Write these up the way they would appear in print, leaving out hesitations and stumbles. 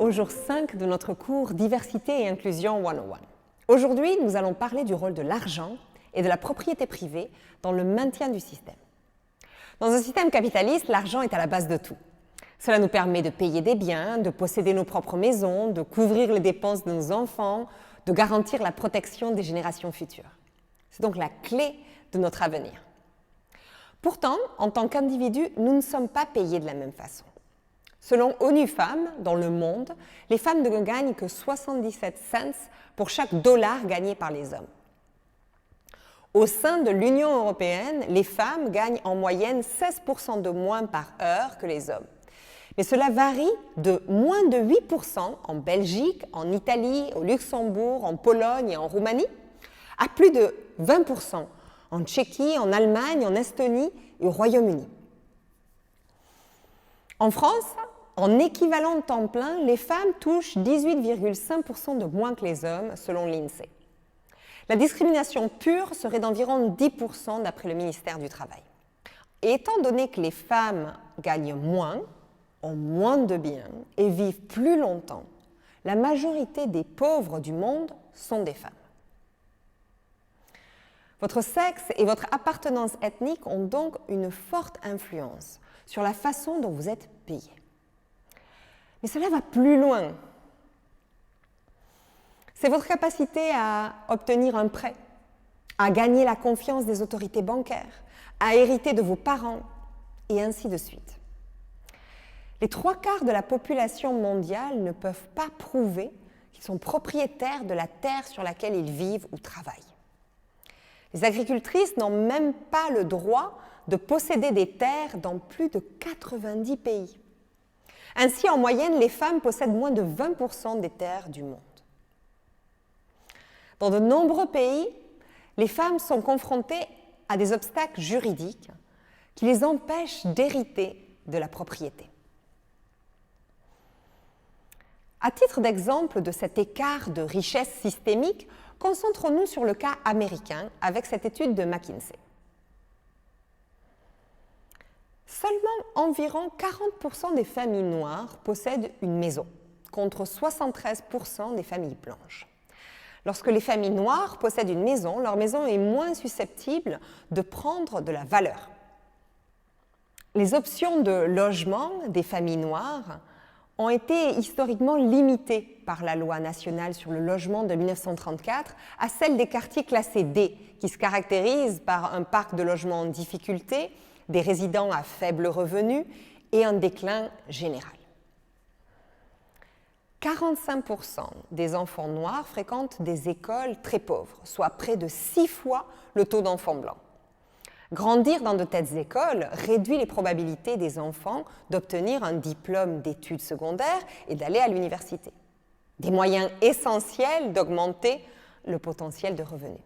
au jour 5 de notre cours Diversité et Inclusion 101. Aujourd'hui, nous allons parler du rôle de l'argent et de la propriété privée dans le maintien du système. Dans un système capitaliste, l'argent est à la base de tout. Cela nous permet de payer des biens, de posséder nos propres maisons, de couvrir les dépenses de nos enfants, de garantir la protection des générations futures. C'est donc la clé de notre avenir. Pourtant, en tant qu'individus, nous ne sommes pas payés de la même façon. Selon ONU Femmes, dans le monde, les femmes ne gagnent que 77 cents pour chaque dollar gagné par les hommes. Au sein de l'Union européenne, les femmes gagnent en moyenne 16% de moins par heure que les hommes. Mais cela varie de moins de 8% en Belgique, en Italie, au Luxembourg, en Pologne et en Roumanie, à plus de 20% en Tchéquie, en Allemagne, en Estonie et au Royaume-Uni. En France, en équivalent temps plein, les femmes touchent 18,5% de moins que les hommes, selon l'INSEE. La discrimination pure serait d'environ 10% d'après le ministère du Travail. Et étant donné que les femmes gagnent moins, ont moins de biens et vivent plus longtemps, la majorité des pauvres du monde sont des femmes. Votre sexe et votre appartenance ethnique ont donc une forte influence sur la façon dont vous êtes payé. Mais cela va plus loin. C'est votre capacité à obtenir un prêt, à gagner la confiance des autorités bancaires, à hériter de vos parents, et ainsi de suite. Les 3/4 de la population mondiale ne peuvent pas prouver qu'ils sont propriétaires de la terre sur laquelle ils vivent ou travaillent. Les agricultrices n'ont même pas le droit de posséder des terres dans plus de 90 pays. Ainsi, en moyenne, les femmes possèdent moins de 20% des terres du monde. Dans de nombreux pays, les femmes sont confrontées à des obstacles juridiques qui les empêchent d'hériter de la propriété. À titre d'exemple de cet écart de richesse systémique, concentrons-nous sur le cas américain avec cette étude de McKinsey. Seulement environ 40% des familles noires possèdent une maison, contre 73% des familles blanches. Lorsque les familles noires possèdent une maison, leur maison est moins susceptible de prendre de la valeur. Les options de logement des familles noires ont été historiquement limitées par la loi nationale sur le logement de 1934 à celle des quartiers classés D, qui se caractérisent par un parc de logements en difficulté, des résidents à faible revenu et un déclin général. 45% des enfants noirs fréquentent des écoles très pauvres, soit près de 6 fois le taux d'enfants blancs. Grandir dans de telles écoles réduit les probabilités des enfants d'obtenir un diplôme d'études secondaires et d'aller à l'université. Des moyens essentiels d'augmenter le potentiel de revenus.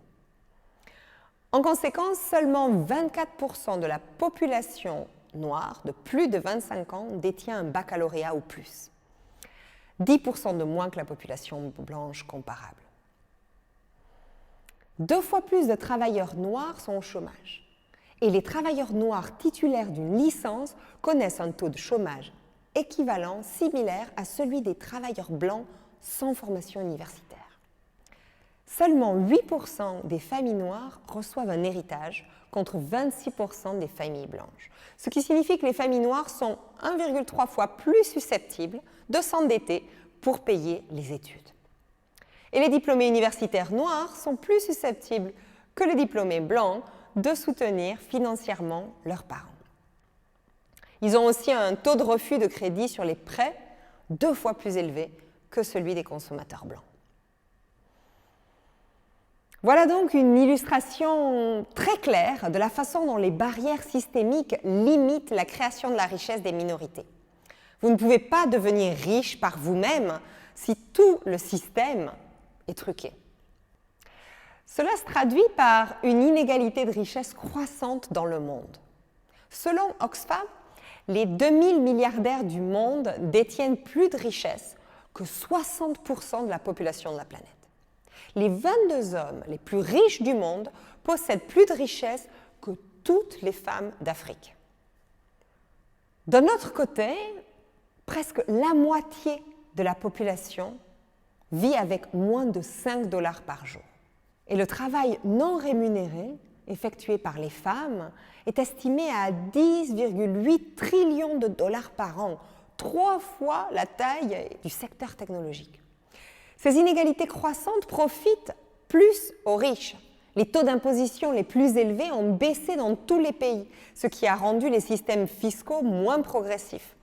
En conséquence, seulement 24% de la population noire de plus de 25 ans détient un baccalauréat ou plus. 10% de moins que la population blanche comparable. 2 fois plus de travailleurs noirs sont au chômage. Et les travailleurs noirs titulaires d'une licence connaissent un taux de chômage équivalent, similaire à celui des travailleurs blancs sans formation universitaire. Seulement 8% des familles noires reçoivent un héritage contre 26% des familles blanches, ce qui signifie que les familles noires sont 1,3 fois plus susceptibles de s'endetter pour payer les études. Et les diplômés universitaires noirs sont plus susceptibles que les diplômés blancs de soutenir financièrement leurs parents. Ils ont aussi un taux de refus de crédit sur les prêts 2 fois plus élevé que celui des consommateurs blancs. Voilà donc une illustration très claire de la façon dont les barrières systémiques limitent la création de la richesse des minorités. Vous ne pouvez pas devenir riche par vous-même si tout le système est truqué. Cela se traduit par une inégalité de richesse croissante dans le monde. Selon Oxfam, les 2000 milliardaires du monde détiennent plus de richesse que 60% de la population de la planète. Les 22 hommes les plus riches du monde possèdent plus de richesse que toutes les femmes d'Afrique. D'un autre côté, presque la moitié de la population vit avec moins de 5 $ par jour. Et le travail non rémunéré effectué par les femmes est estimé à 10,8 trillions de dollars par an, 3 fois la taille du secteur technologique. Ces inégalités croissantes profitent plus aux riches. Les taux d'imposition les plus élevés ont baissé dans tous les pays, ce qui a rendu les systèmes fiscaux moins progressifs.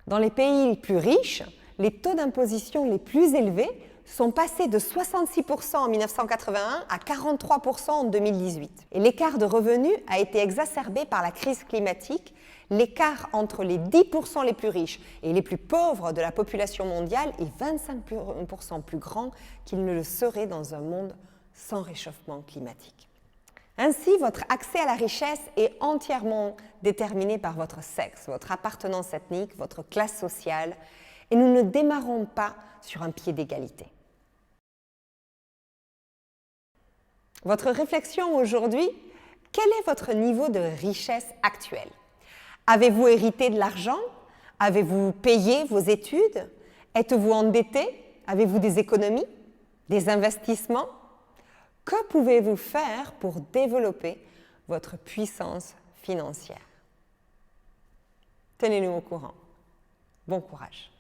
Dans les pays les plus riches, les taux d'imposition les plus élevés sont passés de 66% en 1981 à 43% en 2018. Et l'écart de revenus a été exacerbé par la crise climatique. L'écart entre les 10% les plus riches et les plus pauvres de la population mondiale est 25% plus grand qu'il ne le serait dans un monde sans réchauffement climatique. Ainsi, votre accès à la richesse est entièrement déterminé par votre sexe, votre appartenance ethnique, votre classe sociale, et nous ne démarrons pas sur un pied d'égalité. Votre réflexion aujourd'hui, quel est votre niveau de richesse actuel? Avez-vous hérité de l'argent? Avez-vous payé vos études? Êtes-vous endetté? Avez-vous des économies? Des investissements? Que pouvez-vous faire pour développer votre puissance financière? Tenez-nous au courant. Bon courage!